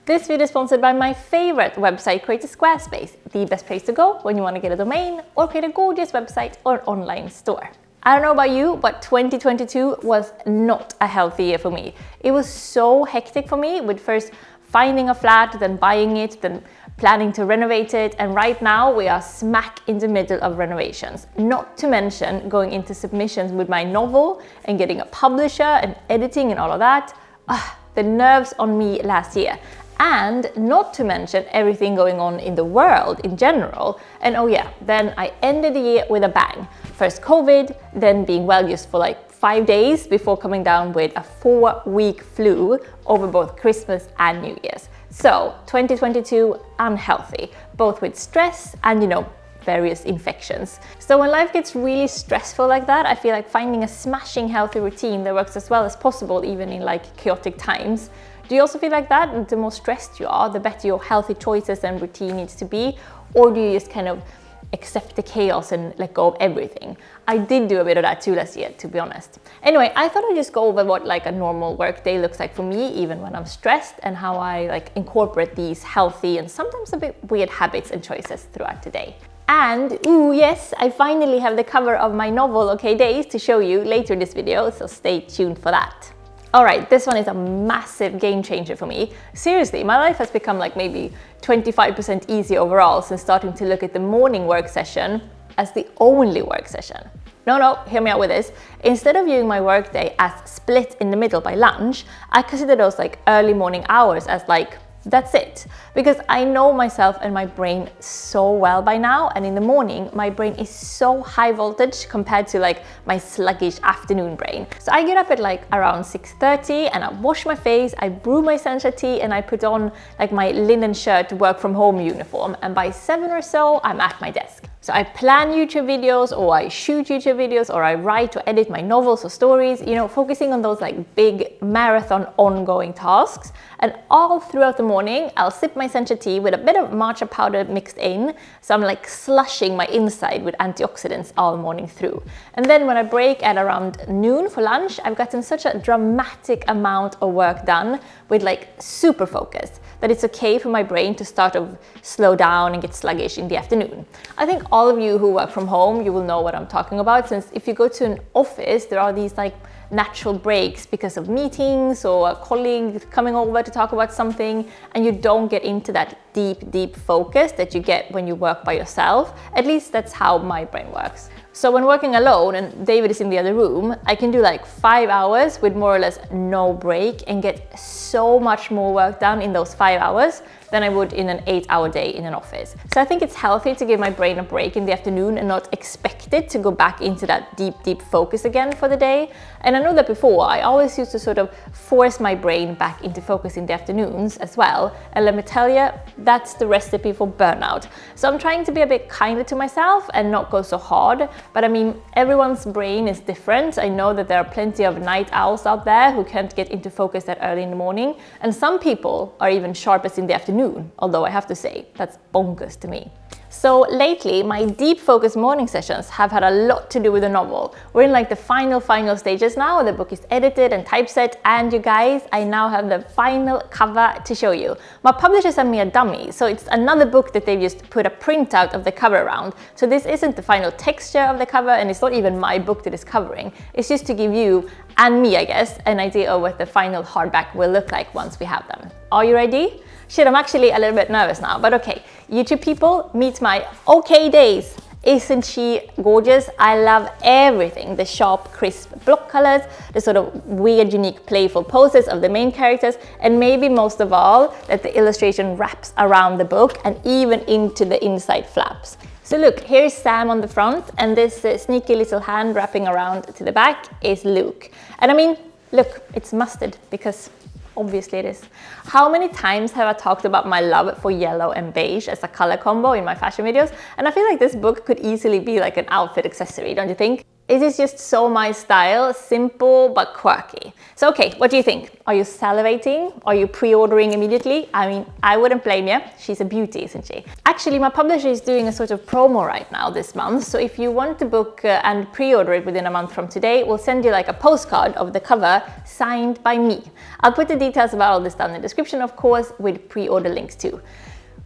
This video is sponsored by my favorite website creator, Squarespace, the best place to go when you want to get a domain or create a gorgeous website or online store. I don't know about you, but 2022 was not a healthy year for me. It was so hectic for me, with first finding a flat, then buying it, then planning to renovate it, and right now we are smack in the middle of renovations. Not to mention going into submissions with my novel and getting a publisher and editing and all of that. The nerves on me last year. And not to mention everything going on in the world in general. And oh yeah, then I ended the year with a bang. First COVID, then being well just for like 5 days before coming down with a 4-week flu over both Christmas and New Year's. So 2022, unhealthy, both with stress and various infections. So when life gets really stressful like that, I feel like finding a smashing healthy routine that works as well as possible even in like chaotic times. Do you also feel like that? The more stressed you are, the better your healthy choices and routine needs to be? Or do you just kind of accept the chaos and let go of everything? I did do a bit of that too last year, to be honest. Anyway, I thought I'd just go over what like a normal work day looks like for me, even when I'm stressed, and how I like incorporate these healthy and sometimes a bit weird habits and choices throughout the day. And ooh yes, I finally have the cover of my novel Okay Days to show you later in this video, so stay tuned for that. Alright, this one is a massive game changer for me. Seriously, my life has become like maybe 25% easier overall since starting to look at the morning work session as the only work session. No, hear me out with this. Instead of viewing my workday as split in the middle by lunch, I consider those like early morning hours as like, that's it. Because I know myself and my brain so well by now, and in the morning my brain is so high voltage compared to like my sluggish afternoon brain. So I get up at like around 6:30 and I wash my face, I brew my sencha tea, and I put on like my linen shirt work from home uniform, and by 7 or so I'm at my desk. So I plan YouTube videos, or I shoot YouTube videos, or I write or edit my novels or stories, focusing on those like big marathon ongoing tasks. And all throughout the morning, I'll sip my sencha tea with a bit of matcha powder mixed in. So I'm like slushing my inside with antioxidants all morning through. And then when I break at around noon for lunch, I've gotten such a dramatic amount of work done with like super focus that it's okay for my brain to start to slow down and get sluggish in the afternoon. I think all of you who work from home, you will know what I'm talking about, since if you go to an office, there are these like natural breaks because of meetings or a colleague coming over to talk about something, and you don't get into that deep focus that you get when you work by yourself. At least that's how my brain works. So when working alone and David is in the other room, I can do like 5 hours with more or less no break and get so much more work done in those 5 hours than I would in an 8-hour day in an office. So I think it's healthy to give my brain a break in the afternoon and not expect it to go back into that deep focus again for the day. And I know that before, I always used to sort of force my brain back into focus in the afternoons as well. And let me tell you, that's the recipe for burnout. So I'm trying to be a bit kinder to myself and not go so hard. But I mean, everyone's brain is different. I know that there are plenty of night owls out there who can't get into focus that early in the morning. And some people are even sharpest in the afternoon, although I have to say, that's bonkers to me. So lately, my deep focus morning sessions have had a lot to do with the novel. We're in like the final stages now. The book is edited and typeset, and you guys, I now have the final cover to show you. My publisher sent me a dummy, so it's another book that they've just put a printout of the cover around. So this isn't the final texture of the cover, and it's not even my book that is covering. It's just to give you, and me I guess, an idea of what the final hardback will look like once we have them. Are you ready? Shit, I'm actually a little bit nervous now, but okay. YouTube people, meet my Okay Days. Isn't she gorgeous? I love everything. The sharp, crisp block colors, the sort of weird, unique, playful poses of the main characters, and maybe most of all, that the illustration wraps around the book and even into the inside flaps. So look, here's Sam on the front, and this sneaky little hand wrapping around to the back is Luke. And I mean, look, it's mustard because obviously it is. How many times have I talked about my love for yellow and beige as a color combo in my fashion videos? And I feel like this book could easily be like an outfit accessory, don't you think? It is just so my style, simple but quirky. So okay, what do you think? Are you salivating? Are you pre-ordering immediately? I mean, I wouldn't blame you. She's a beauty, isn't she? Actually, my publisher is doing a sort of promo right now this month. So if you want to book and pre-order it within a month from today, we'll send you like a postcard of the cover signed by me. I'll put the details about all this down in the description, of course, with pre-order links too.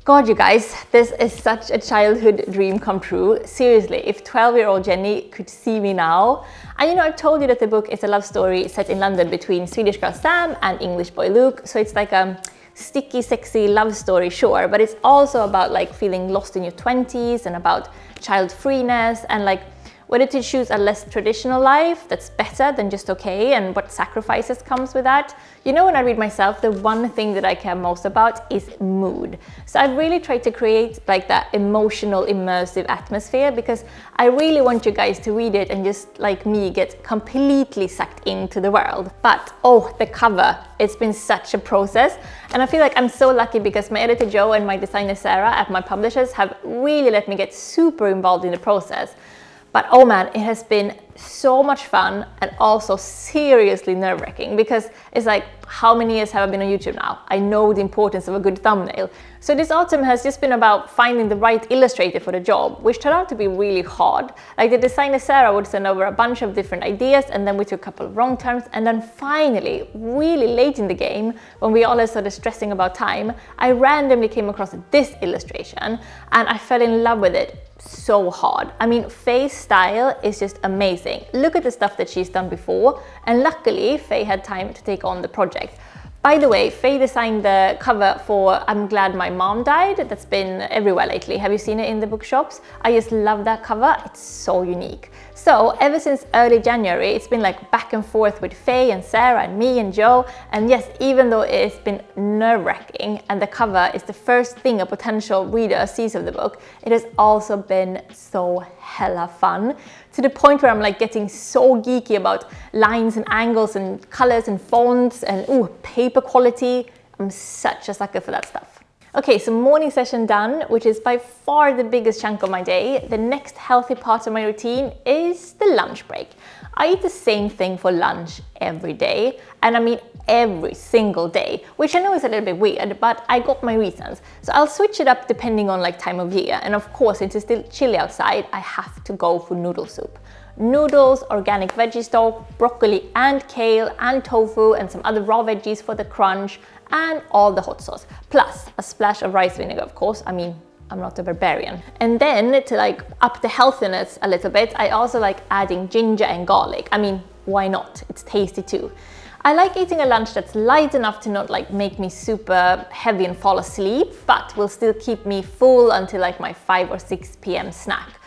God, you guys, this is such a childhood dream come true. Seriously, if 12-year-old Jenny could see me now. And you know, I've told you that the book is a love story set in London between Swedish girl Sam and English boy Luke. So it's like a sticky, sexy love story, sure, but it's also about like feeling lost in your 20s and about child freeness and like whether to choose a less traditional life that's better than just okay and what sacrifices comes with that. You know, when I read myself, the one thing that I care most about is mood. So I've really tried to create like that emotional, immersive atmosphere because I really want you guys to read it and just like me get completely sucked into the world. But oh, the cover, it's been such a process. And I feel like I'm so lucky because my editor Joe and my designer Sarah at my publishers have really let me get super involved in the process. But oh man, it has been so much fun and also seriously nerve-wracking because it's like, how many years have I been on YouTube now? I know the importance of a good thumbnail. So this autumn has just been about finding the right illustrator for the job, which turned out to be really hard. Like the designer Sarah would send over a bunch of different ideas and then we took a couple of wrong turns, and then finally, really late in the game, when we all started stressing about time, I randomly came across this illustration and I fell in love with it so hard. I mean, Faye's style is just amazing. Look at the stuff that she's done before, and luckily Faye had time to take on the project. By the way, Faye designed the cover for I'm Glad My Mom Died. That's been everywhere lately. Have you seen it in the bookshops? I just love that cover. It's so unique. So ever since early January, it's been like back and forth with Faye and Sarah and me and Joe. And yes, even though it's been nerve-wracking and the cover is the first thing a potential reader sees of the book, it has also been so hella fun, to the point where I'm like getting so geeky about lines and angles and colors and fonts and ooh, paper quality. I'm such a sucker for that stuff. Okay, so morning session done, which is by far the biggest chunk of my day. The next healthy part of my routine is the lunch break. I eat the same thing for lunch every day, and I mean every single day, which I know is a little bit weird, but I got my reasons. So I'll switch it up depending on like time of year, and of course, since it's still chilly outside, I have to go for noodle soup. Noodles, organic veggie stock, broccoli and kale and tofu and some other raw veggies for the crunch, and all the hot sauce, plus a splash of rice vinegar, of course. I mean, I'm not a barbarian. And then to like up the healthiness a little bit, I also like adding ginger and garlic. I mean, why not? It's tasty too. I like eating a lunch that's light enough to not like make me super heavy and fall asleep, but will still keep me full until like my 5 or 6 p.m. snack.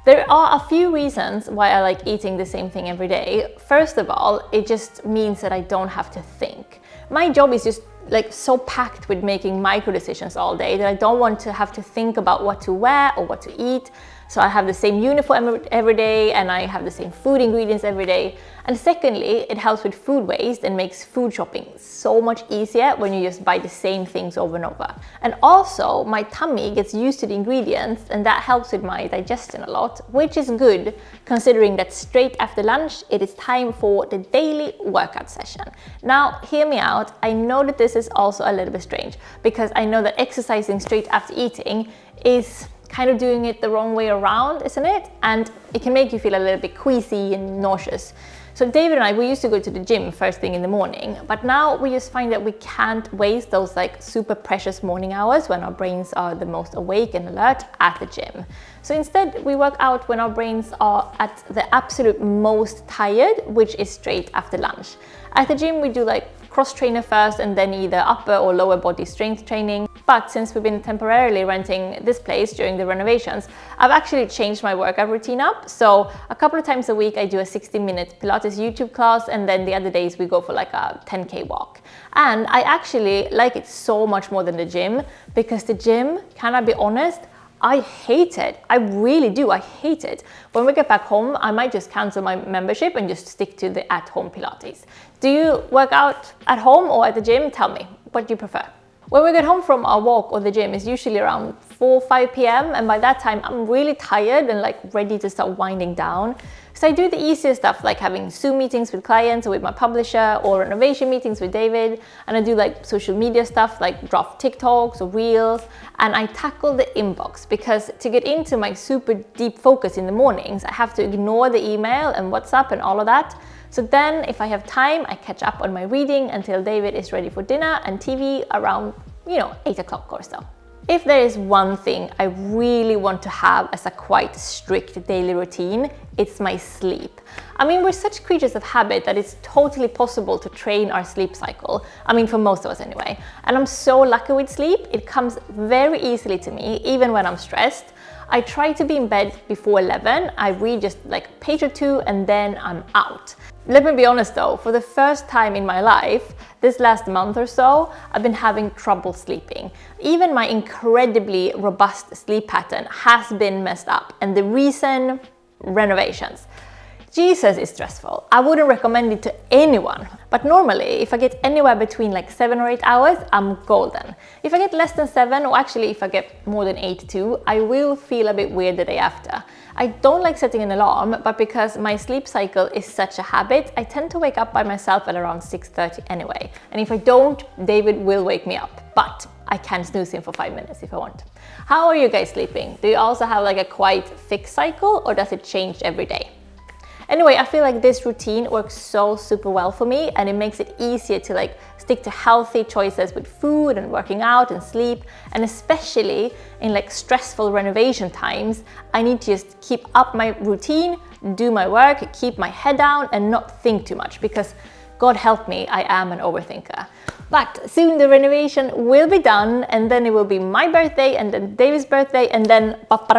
There are a few reasons why I like eating the same thing every day. First of all, it just means that I don't have to think. My job is just like so packed with making micro decisions all day that I don't want to have to think about what to wear or what to eat. So I have the same uniform every day and I have the same food ingredients every day. And secondly, it helps with food waste and makes food shopping so much easier when you just buy the same things over and over. And also my tummy gets used to the ingredients and that helps with my digestion a lot, which is good considering that straight after lunch, it is time for the daily workout session. Now, hear me out. I know that this is also a little bit strange because I know that exercising straight after eating is kind of doing it the wrong way around, isn't it? And it can make you feel a little bit queasy and nauseous. So David and I, we used to go to the gym first thing in the morning, but now we just find that we can't waste those like super precious morning hours when our brains are the most awake and alert at the gym. So instead we work out when our brains are at the absolute most tired, which is straight after lunch. At the gym we do like cross trainer first and then either upper or lower body strength training. But since we've been temporarily renting this place during the renovations, I've actually changed my workout routine up. So a couple of times a week I do a 60-minute Pilates YouTube class, and then the other days we go for like a 10K walk. And I actually like it so much more than the gym, because the gym, can I be honest, I hate it. I really do. I hate it. When we get back home, I might just cancel my membership and just stick to the at-home Pilates. Do you work out at home or at the gym? Tell me, what do you prefer? When we get home from our walk or the gym is usually around 4-5 p.m. and by that time I'm really tired and like ready to start winding down. So I do the easier stuff like having Zoom meetings with clients or with my publisher or renovation meetings with David, and I do like social media stuff like draft TikToks or Reels, and I tackle the inbox because to get into my super deep focus in the mornings I have to ignore the email and WhatsApp and all of that. So then if I have time, I catch up on my reading until David is ready for dinner and TV around, 8 o'clock or so. If there is one thing I really want to have as a quite strict daily routine, it's my sleep. I mean, we're such creatures of habit that it's totally possible to train our sleep cycle. I mean, for most of us anyway. And I'm so lucky with sleep. It comes very easily to me, even when I'm stressed. I try to be in bed before 11. I read just like a page or two and then I'm out. Let me be honest though, for the first time in my life, this last month or so, I've been having trouble sleeping. Even my incredibly robust sleep pattern has been messed up, and the reason, renovations. Jesus, is stressful. I wouldn't recommend it to anyone. But normally, if I get anywhere between like 7 or 8 hours, I'm golden. If I get less than 7, or actually if I get more than 8 too, I will feel a bit weird the day after. I don't like setting an alarm, but because my sleep cycle is such a habit, I tend to wake up by myself at around 6:30 anyway. And if I don't, David will wake me up. But I can snooze him for 5 minutes if I want. How are you guys sleeping? Do you also have like a quite fixed cycle, or does it change every day? Anyway, I feel like this routine works so super well for me, and it makes it easier to like stick to healthy choices with food and working out and sleep. And especially in like stressful renovation times, I need to just keep up my routine, do my work, keep my head down and not think too much, because God help me, I am an overthinker. But soon the renovation will be done, and then it will be my birthday and then David's birthday and then book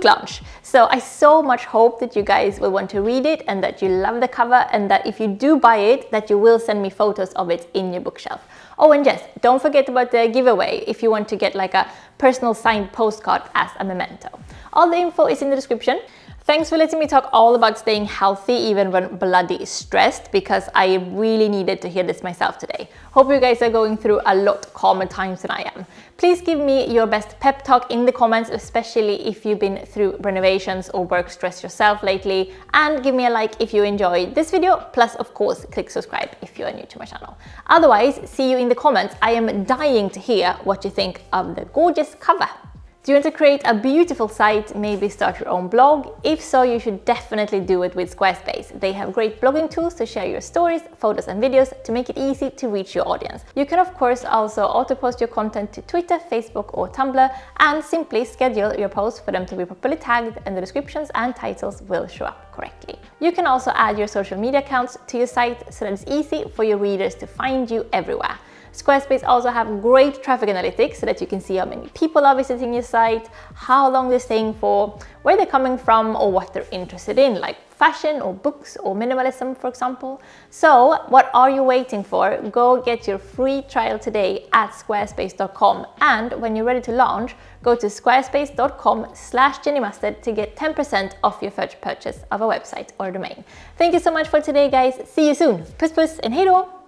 launch. So I so much hope that you guys will want to read it and that you love the cover, and that if you do buy it, that you will send me photos of it in your bookshelf. Oh, and yes, don't forget about the giveaway if you want to get like a personal signed postcard as a memento. All the info is in the description. Thanks for letting me talk all about staying healthy even when bloody stressed, because I really needed to hear this myself today. Hope you guys are going through a lot calmer times than I am. Please give me your best pep talk in the comments, especially if you've been through renovations or work stress yourself lately, and give me a like if you enjoyed this video, plus of course click subscribe if you are new to my channel. Otherwise, see you in the comments. I am dying to hear what you think of the gorgeous cover. Do you want to create a beautiful site, maybe start your own blog? If so, you should definitely do it with Squarespace. They have great blogging tools to share your stories, photos and videos to make it easy to reach your audience. You can of course also auto-post your content to Twitter, Facebook or Tumblr, and simply schedule your posts for them to be properly tagged, and the descriptions and titles will show up correctly. You can also add your social media accounts to your site so that it's easy for your readers to find you everywhere. Squarespace also have great traffic analytics so that you can see how many people are visiting your site, how long they're staying for, where they're coming from or what they're interested in, like fashion or books or minimalism, for example. So what are you waiting for? Go get your free trial today at squarespace.com, and when you're ready to launch, go to squarespace.com/jennymustard to get 10% off your first purchase of a website or domain. Thank you so much for today, guys. See you soon. Puss puss and hej då!